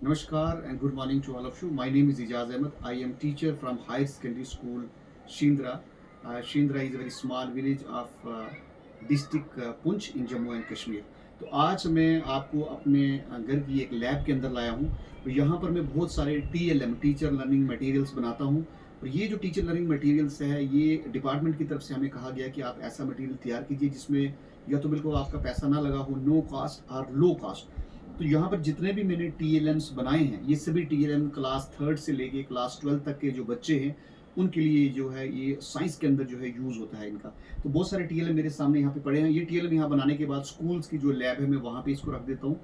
Namaskar and good morning to all of you. My name is Ijaz Ahmed. I am teacher from Higher Secondary School Shindra. Shindra is a very small village of district Punch in Jammu and Kashmir. तो आज मैं आपको अपने घर की एक lab के अंदर लाया हूँ और यहाँ पर मैं बहुत सारे TLM टीचर लर्निंग मटेरियल्स बनाता हूँ। और ये जो टीचर लर्निंग मटेरियल्स है ये डिपार्टमेंट की तरफ से हमें कहा गया कि आप ऐसा मटेरियल तैयार कीजिए जिसमें या तो बिल्कुल आपका पैसा ना लगा हो, नो कॉस्ट और लो कॉस्ट। तो यहाँ पर जितने भी मैंने TLMs बनाए हैं ये सभी TLM क्लास थर्ड से लेके क्लास 12 तक के जो बच्चे हैं उनके लिए जो है ये साइंस के अंदर जो है यूज़ होता है इनका। तो बहुत सारे TLM मेरे सामने यहाँ पे पड़े हैं। ये TLM यहाँ बनाने के बाद स्कूल्स की जो लैब है मैं वहाँ पे इसको रख देता हूँ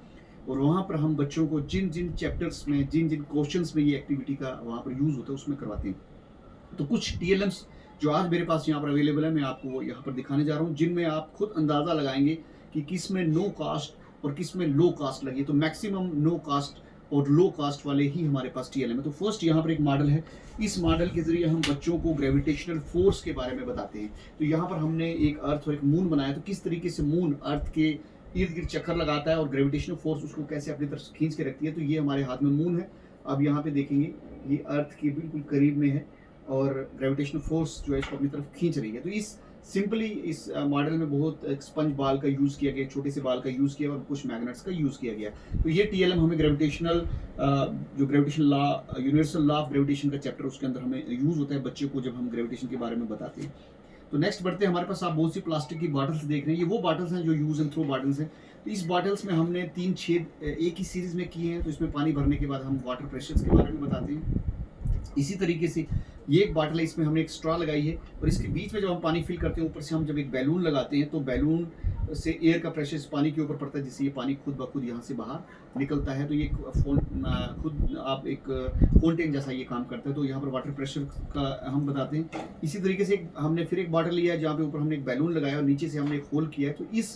और वहाँ पर हम बच्चों को जिन जिन चैप्टर्स में जिन जिन क्वेश्चंस में ये एक्टिविटी का वहाँ पर यूज़ होता है उसमें करवाते हैं। तो कुछ TLMs जो आज मेरे पास यहाँ पर अवेलेबल है मैं आपको यहाँ पर दिखाने जा रहा हूँ, जिनमें आप खुद अंदाज़ा लगाएंगे कि किस में नो कास्ट और किस में लो कास्ट लगी। तो मैक्सिमम नो कास्ट और लो कास्ट वाले ही हमारे पास TLM है। तो फर्स्ट यहाँ पर एक मॉडल है। इस मॉडल के जरिए हम बच्चों को ग्रेविटेशनल फोर्स के बारे में बताते हैं। तो यहाँ पर हमने एक अर्थ और एक मून बनाया, तो किस तरीके से मून अर्थ के इर्द गिर्द चक्कर लगाता है और ग्रेविटेशनल फोर्स उसको कैसे अपनी तरफ खींच के रखती है। तो ये हमारे हाथ में मून है। अब यहाँ पे देखेंगे ये अर्थ के बिल्कुल करीब में है और ग्रेविटेशनल फोर्स जो है इसको अपनी तरफ खींच रही है। तो इस सिंपली इस मॉडल में बहुत स्पंज बाल का यूज़ किया गया, छोटे से बाल का यूज़ किया और कुछ मैग्नेट्स का यूज़ किया गया। तो ये TLM हमें ग्रेविटेशनल जो gravitational law, universal law of gravitation का चैप्टर उसके अंदर हमें यूज़ होता है बच्चे को जब हम ग्रेविटेशन के बारे में बताते हैं। तो नेक्स्ट बढ़ते हैं, हमारे पास आप बहुत सी प्लास्टिक की बॉटल्स देख रहे हैं। ये वो बॉटल्स हैं जो यूज़ एंड थ्रो बॉटल्स हैं। तो इस बॉटल्स में हमने 3 छेद एक ही सीरीज में किए हैं। तो इसमें पानी भरने के बाद हम वाटर प्रेशर्स के बारे में बताते हैं। इसी तरीके से ये एक बॉटल है, इसमें हमने एक स्ट्रॉ लगाई है और इसके बीच में जब हम पानी फिल करते हैं ऊपर से हम जब एक बैलून लगाते हैं तो बैलून से एयर का प्रेशर इस पानी के ऊपर पड़ता है जिससे ये पानी खुद ब खुद यहाँ से बाहर निकलता है। तो ये खुद आप एक फाउंटेन जैसा ये काम करता है। तो यहाँ पर वाटर प्रेशर का हम बताते हैं। इसी तरीके से हमने फिर एक बॉटल लिया है जहाँ पे ऊपर हमने एक बैलून लगाया और नीचे से हमने एक होल किया है। तो इस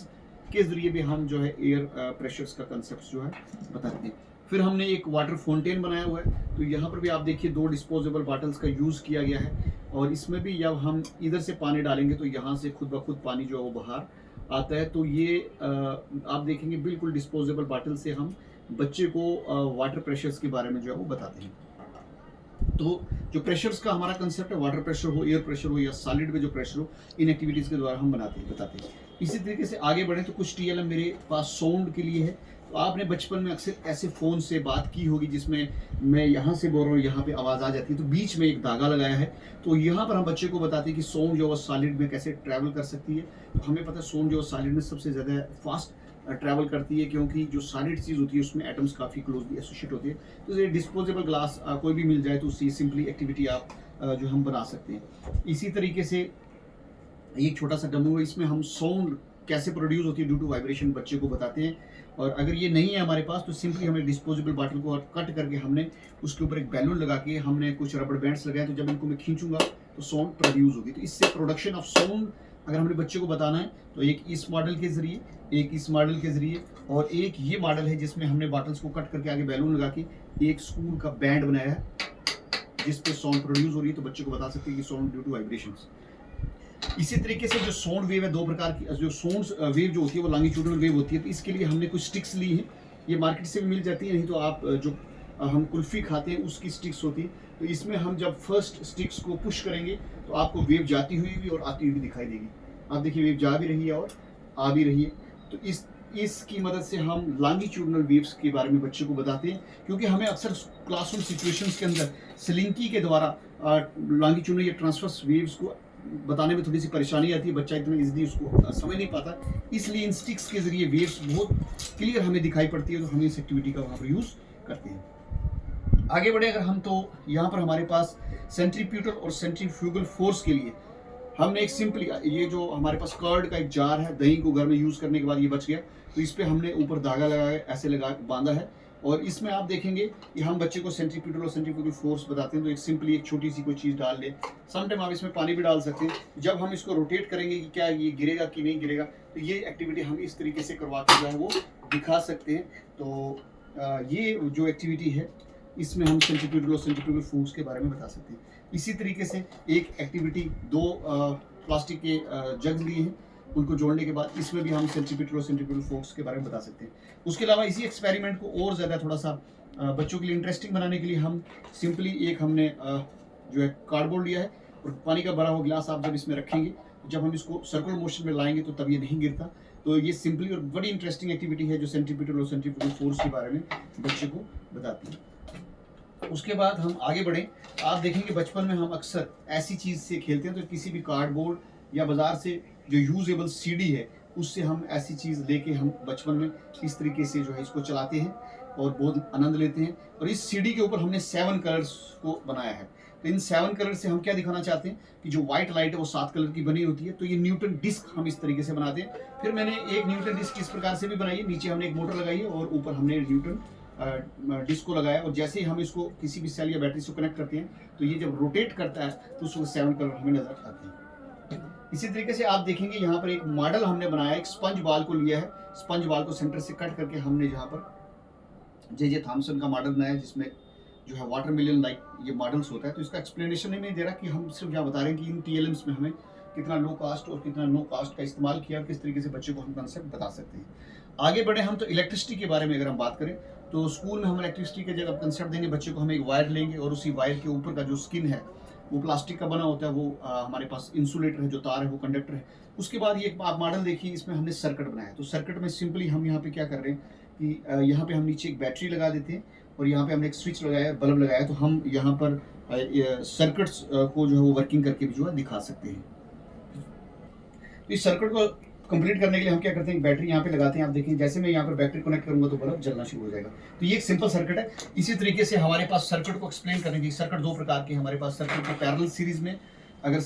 के ज़रिए भी हम जो है एयर प्रेशर्स का कंसेप्ट जो है बताते हैं। फिर हमने एक वाटर फाउंटेन बनाया हुआ है। तो यहाँ पर भी आप देखिए 2 डिस्पोजेबल बॉटल्स का यूज़ किया गया है और इसमें भी जब हम इधर से पानी डालेंगे तो यहाँ से खुद ब खुद पानी जो है वो बाहर आता है। तो ये आप देखेंगे बिल्कुल डिस्पोजेबल बॉटल से हम बच्चे को वाटर प्रेशर्स के बारे में जो है वो बताते हैं। तो जो प्रेशर्स का हमारा कंसेप्ट है, वाटर प्रेशर हो, एयर प्रेशर हो या सॉलिड में जो प्रेशर हो, इन एक्टिविटीज़ के द्वारा हम बताते हैं। इसी तरीके से आगे बढ़ें तो कुछ TLM मेरे पास साउंड के लिए है। तो आपने बचपन में अक्सर ऐसे फ़ोन से बात की होगी जिसमें मैं यहाँ से बोल रहा हूँ, यहाँ पे आवाज़ आ जाती है, तो बीच में एक धागा लगाया है। तो यहाँ पर हम बच्चे को बताते हैं कि साउंड जो है सॉलिड में कैसे ट्रैवल कर सकती है। तो हमें पता है साउंड जो सॉलिड में सबसे ज़्यादा फास्ट ट्रैवल करती है क्योंकि जो सॉलिड चीज़ होती है उसमें एटम्स काफ़ी क्लोजली एसोसिएट होती है। तो ये डिस्पोजेबल ग्लास कोई भी मिल जाए तो उससे सिंपली एक्टिविटी आप जो हम बना सकते हैं। इसी तरीके से एक छोटा सा डमरू है, इसमें हम साउंड कैसे प्रोड्यूस होती है ड्यू टू वाइब्रेशन बच्चे को बताते हैं। और अगर ये नहीं है हमारे पास तो सिंपली हमें डिस्पोजेबल बॉटल को कट करके हमने उसके ऊपर एक बैलून लगा के हमने कुछ रबड़ बैंड्स लगाए। तो जब इनको मैं खींचूंगा तो साउंड प्रोड्यूस होगी। तो इससे प्रोडक्शन ऑफ साउंड अगर हमने बच्चे को बताना है तो एक इस मॉडल के जरिए, एक इस मॉडल के जरिए और एक ये मॉडल है जिसमें हमने बॉटल्स को कट करके आगे बैलून लगा के एक स्कूल का बैंड बनाया है जिस पे साउंड प्रोड्यूस हो रही है। तो बच्चे को बता सकते हैं कि साउंड ड्यू टू वाइब्रेशंस। इसी तरीके से जो साउंड वेव है, 2 प्रकार की जो साउंड वेव जो होती है वो लॉन्गिट्यूडनल वेव होती है। तो इसके लिए हमने कुछ स्टिक्स ली हैं, ये मार्केट से भी मिल जाती है, नहीं तो आप जो हम कुल्फी खाते हैं उसकी स्टिक्स होती है। तो इसमें हम जब फर्स्ट स्टिक्स को पुश करेंगे तो आपको वेव जाती हुई भी और आती हुई भी दिखाई देगी। आप देखिए वेव जा भी रही है और आ भी रही है। तो इसकी मदद से हम लॉन्गिट्यूडनल वेव्स के बारे में बच्चे को बताते हैं क्योंकि हमें अक्सर क्लासरूम सिचुएशंस के अंदर स्लिंकी के द्वारा लॉन्गिट्यूडनल या ट्रांसवर्स वेव्स को बताने में थोड़ी सी परेशानी आती है, बच्चा इतना इजीली उसको समझ नहीं पाता। इसलिए इन स्टिक्स के जरिए वेव्स बहुत क्लियर हमें दिखाई पड़ती है। तो हम इस एक्टिविटी का वहाँ पर यूज़ करते हैं। आगे बढ़े अगर हम तो यहाँ पर हमारे पास सेंट्रीफ्यूगल और सेंट्रीफ्यूगल फोर्स के लिए हमने एक सिंपली ये जो हमारे पास कर्ड का एक जार है, दही को घर में यूज़ करने के बाद ये बच गया, तो इस पर हमने ऊपर धागा लगाया ऐसे लगा बांधा है। और इसमें आप देखेंगे कि हम बच्चे को सेंट्रीफ्यूगल और सेंट्रीफ्यूगल फोर्स बताते हैं। तो एक सिंपली एक छोटी सी कोई चीज़ डाल लें, समटाइम आप इसमें पानी भी डाल सकते हैं। जब हम इसको रोटेट करेंगे कि क्या ये गिरेगा कि नहीं गिरेगा, तो ये एक्टिविटी हम इस तरीके से करवा के जो है वो दिखा सकते हैं। तो ये जो एक्टिविटी है इसमें हम सेंट्रीफ्यूगल और सेंट्रीफ्यूगल फोर्स के बारे में बता सकते हैं। इसी तरीके से एक एक्टिविटी 2 प्लास्टिक के जग लिए हैं उनको जोड़ने के बाद इसमें भी हम सेंट्रीपिटल और सेंट्रीपिटल फोर्स के बारे में बता सकते हैं। उसके अलावा इसी एक्सपेरिमेंट को और ज़्यादा थोड़ा सा बच्चों के लिए इंटरेस्टिंग बनाने के लिए हम सिंपली एक हमने जो है कार्डबोर्ड लिया है और पानी का भरा हुआ गिलास आप जब इसमें रखेंगे, जब हम इसको सर्कुलर मोशन में लाएंगे तो तब ये नहीं गिरता। तो ये सिंपली और बड़ी इंटरेस्टिंग एक्टिविटी है जो सेंट्रीपिटल और सेंट्रीफ्यूगल फोर्स के बारे में बच्चे को बताती है। उसके बाद हम आगे बढ़ें, आप देखेंगे बचपन में हम अक्सर ऐसी चीज़ से खेलते हैं, तो किसी भी कार्डबोर्ड या बाज़ार से जो यूजेबल सीडी है उससे हम ऐसी चीज़ लेके हम बचपन में इस तरीके से जो है इसको चलाते हैं और बहुत आनंद लेते हैं। और इस सीडी के ऊपर हमने 7 कलर्स को बनाया है। तो इन 7 कलर से हम क्या दिखाना चाहते हैं कि जो व्हाइट लाइट है वो 7 कलर की बनी होती है। तो ये न्यूटन डिस्क हम इस तरीके से बनाते हैं। फिर मैंने एक न्यूटन डिस्क इस प्रकार से भी बनाई है, नीचे हमने एक मोटर लगाई है और ऊपर हमने न्यूटन डिस्क को लगाया। और जैसे ही हम इसको किसी भी सेल या बैटरी से कनेक्ट करते हैं तो ये जब रोटेट करता है तो उसको 7 कलर हमें नजर आते हैं। इसी तरीके से आप देखेंगे यहाँ पर एक मॉडल हमने बनाया है, एक स्पंज बॉल को लिया है, स्पंज बॉल को सेंटर से कट करके हमने यहाँ पर जे थॉमसन का मॉडल बनाया है जिसमें जो है वाटरमेलन लाइक ये मॉडल्स होता है। तो इसका एक्सप्लेनेशन नहीं दे रहा कि हम सिर्फ यहाँ बता रहे हैं कि इन टीएलएम्स में हमें कितना लो कास्ट और कितना नो कास्ट का इस्तेमाल किया और किस तरीके से बच्चे को हम कंसेप्ट बता सकते हैं। आगे बढ़े हम तो इलेक्ट्रिसिटी के बारे में अगर हम बात करें तो स्कूल में हम इलेक्ट्रिसिटी के जब कंसेप्ट देंगे बच्चे को, हम एक वायर लेंगे और उसी वायर के ऊपर का जो स्किन है वो प्लास्टिक का बना होता है, वो हमारे पास इंसुलेटर है, जो तार है वो कंडक्टर है। उसके बाद ये आप मॉडल देखिए, इसमें हमने सर्किट बनाया है। तो सर्किट में सिंपली हम यहाँ पे क्या कर रहे हैं कि यहाँ पे हम नीचे एक बैटरी लगा देते हैं और यहाँ पे हमने एक स्विच लगाया है, बल्ब लगाया है। तो हम यहाँ पर सर्किट्स को जो है वो वर्किंग करके भी जो है दिखा सकते हैं। तो इस सर्किट को कंप्लीट करने के लिए हम क्या करते हैं, बैटरी यहाँ पे लगाते हैं। आप देखिए जैसे मैं यहाँ पर बैटरी कनेक्ट करूंगा तो बल्ब जलना शुरू हो जाएगा। तो ये एक सिंपल सर्किट है। इसी तरीके से हमारे पास सर्किट को एक्सप्लेन करने की सर्किट 2 प्रकार के हमारे पास सर्किट को पैरेलल सीरीज में अगर